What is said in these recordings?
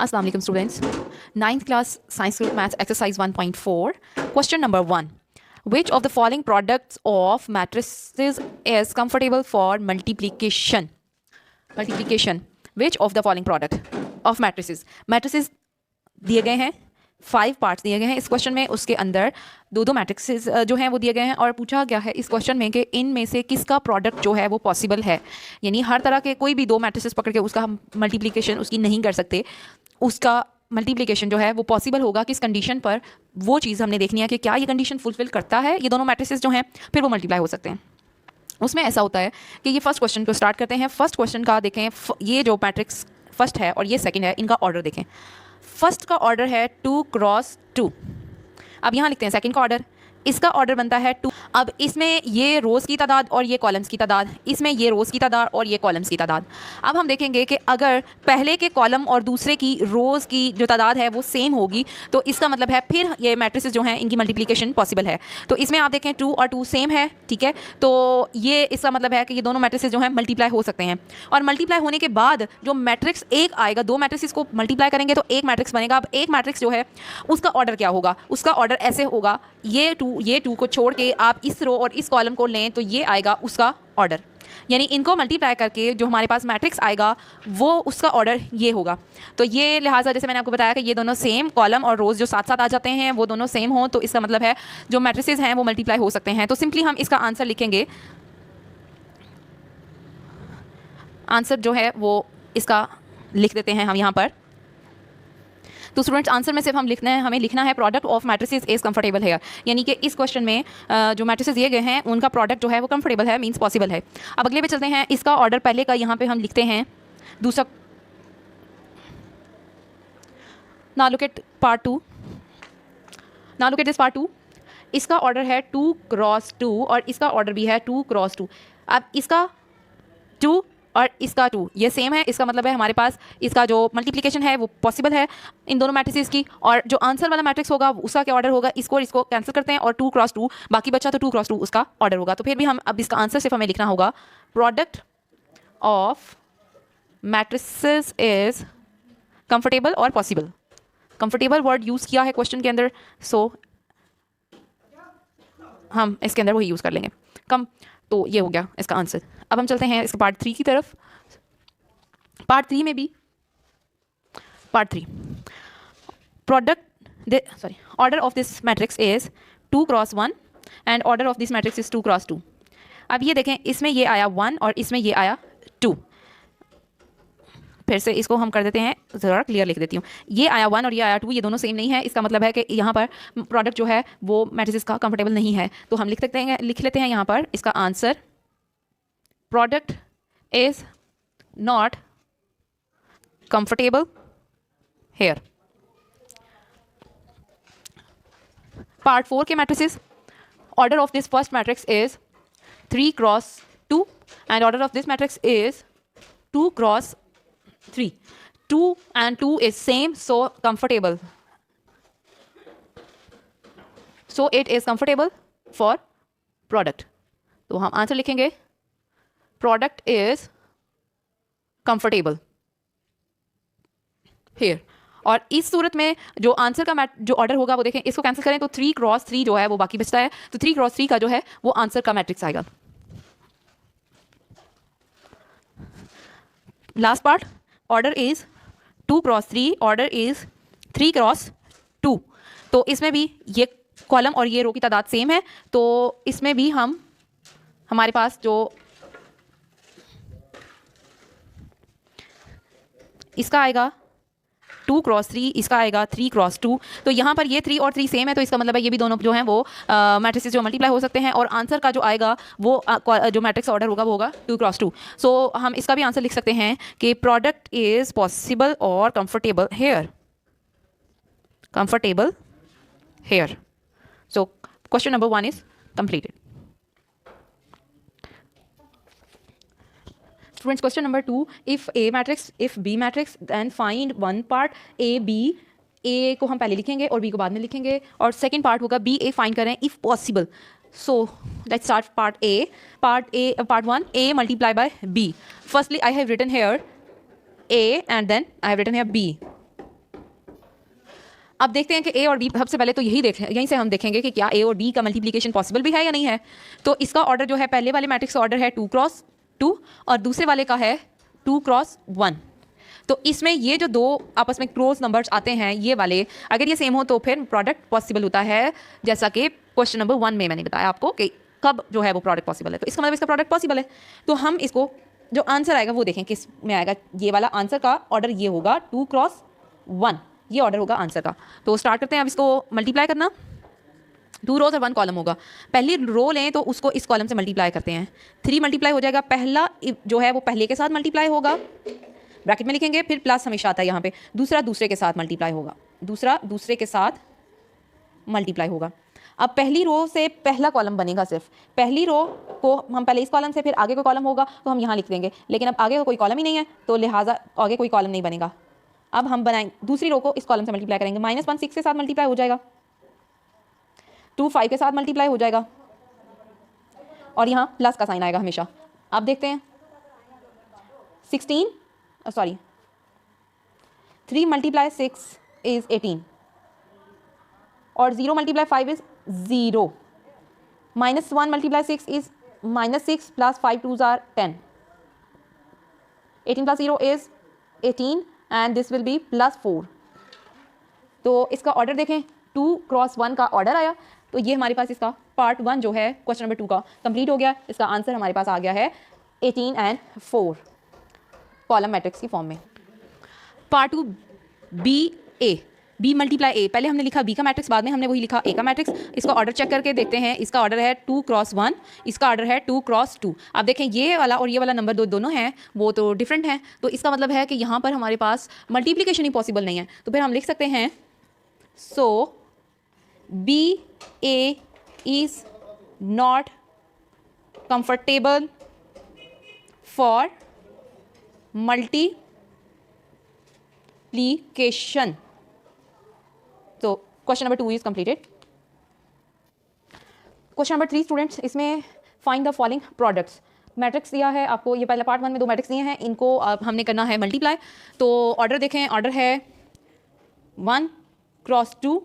Assalamu alaikum students. 9th class science group maths exercise 1.4. Question number 1. Which of the following products of matrices is comfortable for multiplication? Multiplication. Which of the following product of matrices? Matrices दिए गए हैं, 5 parts दिए गए हैं इस question में. उसके अंदर दो मैट्रिक्सेस जो हैं वो दिए गए हैं और पूछा गया है इस क्वेश्चन में कि इनमें से किसका प्रोडक्ट जो है वो पॉसिबल है. यानी हर तरह के कोई भी दो मैट्रिसेस पकड़ के उसका हम मल्टीप्लिकेशन उसकी नहीं कर सकते. उसका मल्टीप्लिकेशन जो है वो पॉसिबल होगा किस कंडीशन पर, वो चीज़ हमने देखनी है कि क्या ये कंडीशन फुलफिल करता है ये दोनों मैट्रिसेस जो हैं, फिर वो मल्टीप्लाई हो सकते हैं. उसमें ऐसा होता है कि ये फर्स्ट क्वेश्चन को स्टार्ट करते हैं. फर्स्ट क्वेश्चन का देखें, ये जो मैट्रिक्स फर्स्ट है और ये सेकंड है, इनका ऑर्डर देखें. फर्स्ट का ऑर्डर है 2 क्रॉस 2. अब यहाँ लिखते हैं सेकंड का ऑर्डर, इसका ऑर्डर बनता है 2. अब इसमें ये रोज़ की तादाद और ये कॉलम्स की तादाद, इसमें ये रोज़ की तादाद और ये कॉलम्स की तादाद. अब हम देखेंगे कि अगर पहले के कॉलम और दूसरे की रोज़ की जो तादाद है वो सेम होगी तो इसका मतलब है फिर ये मैट्रिसेस जो हैं इनकी मल्टीप्लिकेशन पॉसिबल है. तो इसमें आप देखें 2 और 2 सेम है, ठीक है. तो ये इसका मतलब है कि ये दोनों मैट्रिसेस जो हैं मल्टीप्लाई हो सकते हैं. और मल्टीप्लाई होने के बाद जो मैट्रिक्स एक आएगा, दो मैट्रिसेस को मल्टीप्लाई करेंगे तो एक मैट्रिक्स बनेगा. अब एक मैट्रिक्स जो है उसका ऑर्डर क्या होगा? उसका ऑर्डर ऐसे होगा, ये 2 को छोड़ के आप इस रो और इस कॉलम को लें तो ये आएगा उसका ऑर्डर. यानी इनको मल्टीप्लाई करके जो हमारे पास मैट्रिक्स आएगा वो उसका ऑर्डर ये होगा. तो ये लिहाजा जैसे मैंने आपको बताया कि ये दोनों सेम कॉलम और रोज़ जो साथ साथ आ जाते हैं वो दोनों सेम हों तो इसका मतलब है जो मैट्रिसेस हैं वो मल्टीप्लाई हो सकते हैं. तो सिंपली हम इसका आंसर लिखेंगे. आंसर जो है वो इसका लिख देते हैं हम यहाँ पर. तो स्टूडेंट्स आंसर में सिर्फ हमें लिखना है product of matrices is comfortable है. यानी कि इस क्वेश्चन में जो मैट्रिसेस दिए गए हैं उनका प्रोडक्ट जो है वो कंफर्टेबल है, मींस पॉसिबल है. अब अगले पे चलते हैं. इसका ऑर्डर पहले का यहाँ पे हम लिखते हैं. दूसरा, now look at part 2. Now look at this part 2. इसका ऑर्डर है 2 क्रॉस 2 और इसका ऑर्डर भी है 2 क्रॉस 2. अब इसका 2 और इसका 2 ये सेम है, इसका मतलब है हमारे पास इसका जो मल्टीप्लिकेशन है वो पॉसिबल है इन दोनों मैट्रिसेस की. और जो आंसर वाला मैट्रिक्स होगा उसका क्या ऑर्डर होगा? इसको और इसको कैंसिल करते हैं और 2 क्रॉस 2 बाकी बचा तो 2 क्रॉस 2 उसका ऑर्डर होगा. तो फिर भी हम अब इसका आंसर सिर्फ हमें लिखना होगा product of matrices is comfortable और पॉसिबल. कंफर्टेबल वर्ड यूज़ किया है क्वेश्चन के अंदर, सो हम इसके अंदर वही यूज़ कर लेंगे कम. तो ये हो गया इसका आंसर. अब हम चलते हैं इसके पार्ट 3 की तरफ. पार्ट 3 में भी part 3 order of this matrix is 2 cross 1 and order of this matrix is 2 cross 2. अब ये देखें, इसमें ये आया 1 और इसमें ये आया 2. फिर से इसको हम कर देते हैं, ज़रा क्लियर लिख देती हूँ. ये आया 1 और ये आया 2, ये दोनों सेम नहीं है. इसका मतलब है कि यहाँ पर प्रोडक्ट जो है वो मैट्रिसेस का कंफर्टेबल नहीं है. तो हम लिख लेते हैं यहाँ पर इसका answer product is not comfortable here. Part 4 के matrices, order of this first matrix is 3 cross 2 and order of this matrix is 2 cross 3. 2 and 2 is same, so comfortable. So it is comfortable for product. तो हम answer लिखेंगे product is comfortable here. और इस सूरत में जो answer का जो order होगा वो देखें, इसको कैंसिल करें तो 3 क्रॉस 3 जो है वो बाकी बचता है. तो 3 क्रॉस 3 का जो है वो आंसर का मैट्रिक्स आएगा. Last part, order is 2 cross 3, order is 3 cross 2. तो इसमें भी ये कॉलम और ये रो की तादाद सेम है. तो इसमें भी हमारे पास जो इसका आएगा 2 क्रॉस 3, इसका आएगा 3 क्रॉस 2. तो यहाँ पर ये 3 और 3 सेम है तो इसका मतलब है ये भी दोनों जो हैं वो मैट्रिसेस जो मल्टीप्लाई हो सकते हैं. और आंसर का जो आएगा वो जो मैट्रिक्स ऑर्डर होगा वो होगा 2 क्रॉस 2. सो हम इसका भी आंसर लिख सकते हैं कि प्रोडक्ट इज पॉसिबल और comfortable here. Comfortable here. So question number 1 is completed. Students, question number 2, if A matrix, if B matrix, then find one part A, B. A को हम पहले लिखेंगे और B को बाद में लिखेंगे और सेकंड पार्ट होगा B, A फाइंड करें if possible. So let's start part A. Part 1, A multiply by B. Firstly, I have written here A and then I have written here B. अब देखते हैं कि ए और बी, सबसे पहले तो यहीं से हम देखेंगे कि क्या ए और बी का मल्टीप्लिकेशन पॉसिबल भी है या नहीं है। तो इसका ऑर्डर जो है, पहले वाले मैट्रिक्स का ऑर्डर है 2 क्रॉस 2 और दूसरे वाले का है 2 क्रॉस 1। तो इसमें ये जो दो आपस में क्लोज नंबर्स आते हैं ये वाले, अगर ये सेम हो तो फिर प्रोडक्ट पॉसिबल होता है, जैसा कि क्वेश्चन नंबर 1 में मैंने बताया आपको कि कब जो है वो प्रोडक्ट पॉसिबल है। तो इसका मतलब इसका प्रोडक्ट पॉसिबल है। तो हम इसको जो आंसर आएगा वो देखें किस में आएगा। ये वाला आंसर का ऑर्डर ये होगा 2 क्रॉस 1, ये ऑर्डर होगा आंसर का। तो स्टार्ट करते हैं अब इसको मल्टीप्लाई करना। 2 रोज और 1 कॉलम होगा। पहली रो लें तो उसको इस कॉलम से मल्टीप्लाई करते हैं। 3 मल्टीप्लाई हो जाएगा, पहला जो है वो पहले के साथ मल्टीप्लाई होगा, ब्रैकेट में लिखेंगे, फिर प्लस हमेशा आता है यहाँ पे। दूसरा दूसरे के साथ मल्टीप्लाई होगा, दूसरा दूसरे के साथ मल्टीप्लाई होगा। अब पहली रो से पहला कॉलम बनेगा, सिर्फ पहली रो को हम पहले इस कॉलम से, फिर आगे का कॉलम होगा तो हम यहाँ लिख देंगे, लेकिन अब आगे का कोई कॉलम ही नहीं है तो लिहाजा आगे कोई कॉलम नहीं बनेगा। अब हम बनाएंगे दूसरी रो को इस कॉलम से मल्टीप्लाई करेंगे। -1 6 के साथ मल्टीप्लाई हो जाएगा, 2 5 के साथ मल्टीप्लाई हो जाएगा और यहाँ प्लस का साइन आएगा हमेशा। अब देखते हैं 3 मल्टीप्लाई 6 इज 18 और 0 multiply 5 is 0। -1 multiply 6 is -6 plus 5 2s are 10। 18 plus 0 is 18 and this will be +4। तो इसका ऑर्डर देखें, 2 क्रॉस 1 का ऑर्डर आया। तो ये हमारे पास इसका पार्ट 1 जो है क्वेश्चन नंबर 2 का कंप्लीट हो गया। इसका आंसर हमारे पास आ गया है 18 एंड 4 कॉलम मैट्रिक्स की फॉर्म में। पार्ट 2 बी मल्टीप्लाई ए, पहले हमने लिखा बी का मैट्रिक्स, बाद में हमने वही लिखा ए का मैट्रिक्स। इसका ऑर्डर चेक करके देखते हैं। इसका ऑर्डर है 2 क्रॉस 1, इसका ऑर्डर है 2 क्रॉस 2। आप देखें ये वाला और ये वाला नंबर दोनों हैं वो तो डिफरेंट हैं, तो इसका मतलब है कि यहाँ पर हमारे पास मल्टीप्लिकेशन ही पॉसिबल नहीं है। तो फिर हम लिख सकते हैं so B A is not comfortable for multiplication. तो question number 2 is completed. Question number 3 students, इसमें find the following products. Matrix दिया है आपको, ये पहले पार्ट 1 में 2 मैट्रिक्स दिए हैं, इनको हमने करना है मल्टीप्लाई। तो ऑर्डर देखें, ऑर्डर है 1 क्रॉस 2,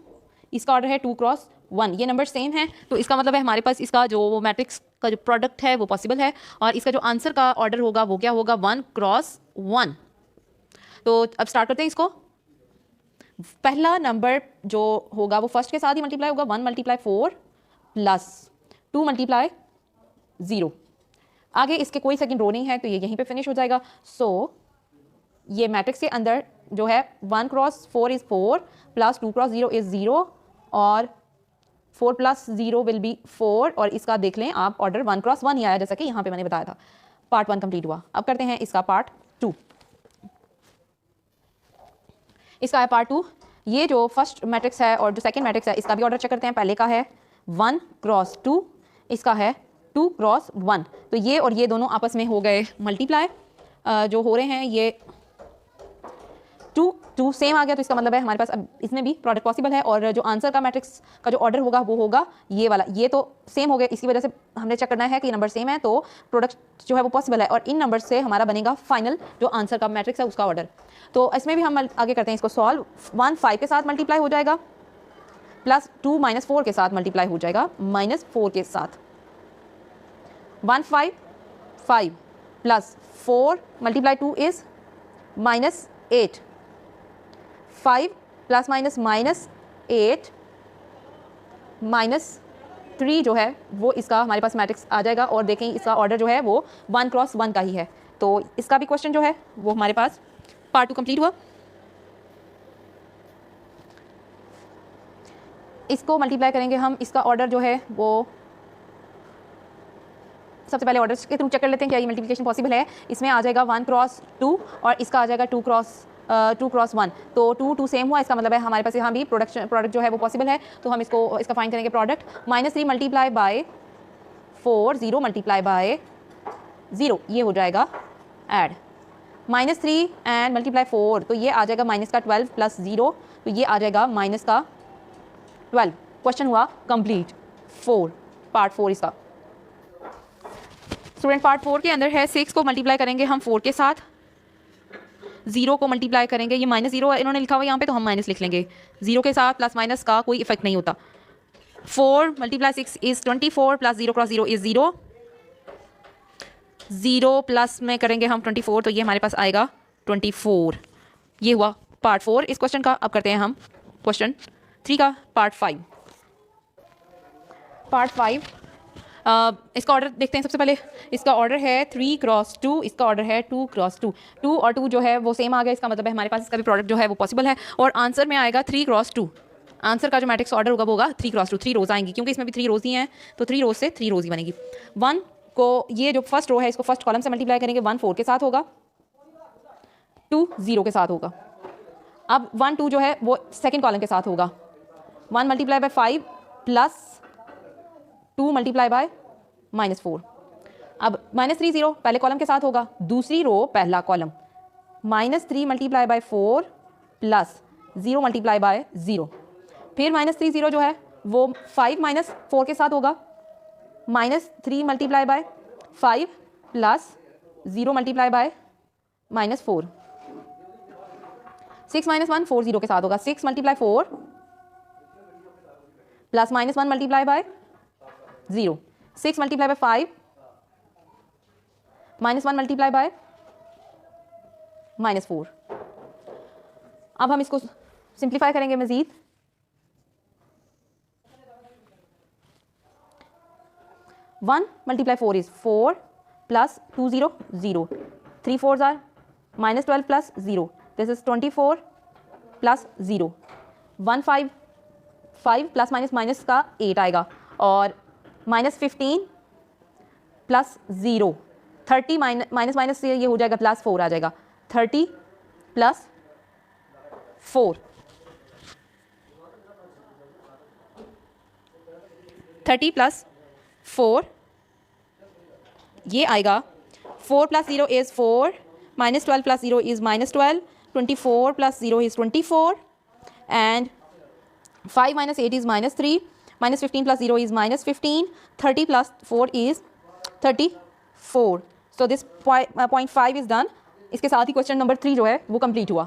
इसका ऑर्डर है 2 क्रॉस 1। ये नंबर सेम है तो इसका मतलब है हमारे पास इसका जो मैट्रिक्स का जो प्रोडक्ट है वो पॉसिबल है और इसका जो आंसर का ऑर्डर होगा वो क्या होगा, 1 क्रॉस 1। तो अब स्टार्ट करते हैं इसको। पहला नंबर जो होगा वो फर्स्ट के साथ ही मल्टीप्लाई होगा, 1 मल्टीप्लाई 4 प्लस 2 मल्टीप्लाई 0। आगे इसके कोई सेकंड रो नहीं है तो ये यहीं पे फिनिश हो जाएगा। सो ये मैट्रिक्स के अंदर जो है 1 cross 4 is 4 plus 2 cross 0 is 0 और 4 प्लस 0 विल बी 4 और इसका देख लें आप ऑर्डर 1 क्रॉस 1 ही आया जैसा कि यहाँ पे मैंने बताया था। पार्ट 1 कंप्लीट हुआ। अब करते हैं इसका पार्ट 2। इसका है पार्ट 2। ये जो फर्स्ट मैट्रिक्स है और जो सेकंड मैट्रिक्स है इसका भी ऑर्डर चेक करते हैं। पहले का है 1 क्रॉस 2, इसका है 2 क्रॉस 1। तो ये और ये दोनों आपस में हो गए मल्टीप्लाई। जो हो रहे हैं ये 2 सेम आ गया तो इसका मतलब है हमारे पास अब इसमें भी प्रोडक्ट पॉसिबल है और जो आंसर का मैट्रिक्स का जो ऑर्डर होगा वो होगा ये वाला। ये तो सेम हो गया, इसी वजह से हमने चेक करना है कि नंबर सेम है तो प्रोडक्ट जो है वो पॉसिबल है और इन नंबर से हमारा बनेगा फाइनल जो आंसर का मैट्रिक्स है उसका ऑर्डर। तो इसमें भी हम आगे करते हैं इसको सॉल्व। 1 5 के साथ मल्टीप्लाई हो जाएगा प्लस 2 -4 के साथ मल्टीप्लाई हो जाएगा -4 के साथ। 1 5 5 plus 4 multiply 2 is -8। 5 plus minus -8 -3 जो है वो इसका हमारे पास मैट्रिक्स आ जाएगा और देखें इसका ऑर्डर जो है वो 1 क्रॉस 1 का ही है। तो इसका भी क्वेश्चन जो है वो हमारे पास पार्ट 2 कंप्लीट हुआ। इसको मल्टीप्लाई करेंगे हम, इसका ऑर्डर जो है वो सबसे पहले ऑर्डर के थ्रू चेक कर लेते हैं क्या ये मल्टीप्लिकेशन पॉसिबल है। इसमें आ जाएगा 1 क्रॉस 2 और इसका आ जाएगा 2 क्रॉस 1। तो 2 सेम हुआ, इसका मतलब है हमारे पास यहाँ भी प्रोडक्ट जो है वो पॉसिबल है। तो हम इसका फाइंड करेंगे product. -3 multiply by 4 0 multiply by 0 ये हो जाएगा ऐड। -3 एंड मल्टीप्लाई 4 तो ये आ जाएगा माइनस का 12 प्लस 0 तो ये आ जाएगा माइनस का 12। क्वेश्चन हुआ कंप्लीट। पार्ट 4 इसका। स्टूडेंट पार्ट 4 के अंदर है 6 को मल्टीप्लाई करेंगे हम 4 के साथ। 0 को मल्टीप्लाई करेंगे, ये -0 इन्होंने लिखा हुआ यहाँ पे तो हम माइनस लिख लेंगे, 0 के साथ प्लस माइनस का कोई इफेक्ट नहीं होता। 4 × 6 इज़ 24 प्लस 0 × 0 इज़ 0, 0 प्लस में करेंगे हम 24 तो ये हमारे पास आएगा 24। ये हुआ पार्ट 4 इस क्वेश्चन का। अब करते हैं हम क्वेश्चन 3 का पार्ट 5। पार्ट 5 इसका ऑर्डर देखते हैं। सबसे पहले इसका ऑर्डर है 3 × 2, इसका ऑर्डर है 2 × 2। 2 और 2 जो है वो सेम आ गया, इसका मतलब है हमारे पास इसका भी प्रोडक्ट जो है वो पॉसिबल है। और आंसर में आएगा 3 × 2। आंसर का जो मैट्रिक्स ऑर्डर होगा वो होगा 3 × 2। 3 रोज आएंगी क्योंकि इसमें भी 3 रोज ही हैं, तो 3 रोज से 3 रोज ही बनेगी। 1 को ये जो फर्स्ट रो है इसको फर्स्ट कॉलम से मल्टीप्लाई करेंगे, 1 4 के साथ होगा, 2 0 के साथ होगा। अब 1 2 जो है वो सेकेंड कॉलम के साथ होगा, 1 × 5 प्लस 2 × -4। अब -3 0 पहले कॉलम के साथ होगा, दूसरी रो पहला कॉलम, -3 × 4 प्लस 0 × 0। फिर -3 0 जो है वो 5 - 4 के साथ होगा, -3 × 5 प्लस 0 × -4। 6 - 1 4 0 के साथ होगा, 6 × 4 प्लस -1 × 0, 6 × 5 -1 × -4। अब हम इसको सिंप्लीफाई करेंगे मजीद। 1 × 4 is 4 plus 2 0 0, 3 4s are -12 plus 0, this is 24 plus 0, 1 5 5 plus minus का 8 आएगा, और -15 प्लस 0, 30 माइनस से ये हो जाएगा प्लस 4 आ जाएगा, 30 प्लस 4, 30 प्लस 4 ये आएगा। 4 plus 0 is 4, -12 plus 0 is -12, 24 plus 0 is 24, and 5 - 8 is -3, -15 plus 0 is -15, 30 plus 4 is 34. So this point 5 is done. इसके साथ ही क्वेश्चन नंबर 3 जो है वो कंप्लीट हुआ।